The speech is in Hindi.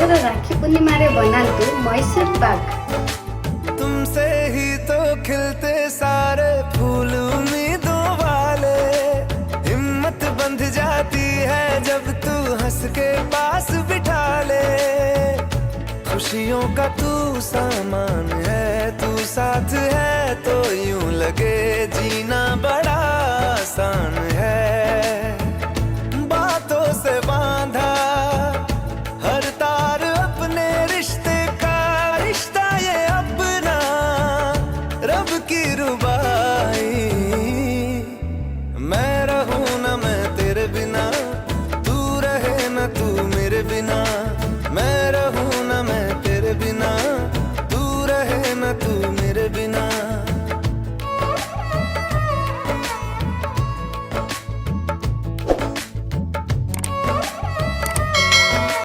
ଏଥର ରାକ୍ଷୀ ପୂର୍ଣ୍ଣିମାରେ ବନାନ୍ତୁ ମୈसूर पाक। तुमसे ही तो खिलते सारे फूल उम्मीदों वाले, हिम्मत बंध जाती है जब तू हंस के पास बिठा ले। खुशियों का तू सामान है, तू साथ है तो यूं लगे जीना बड़ा आसान है।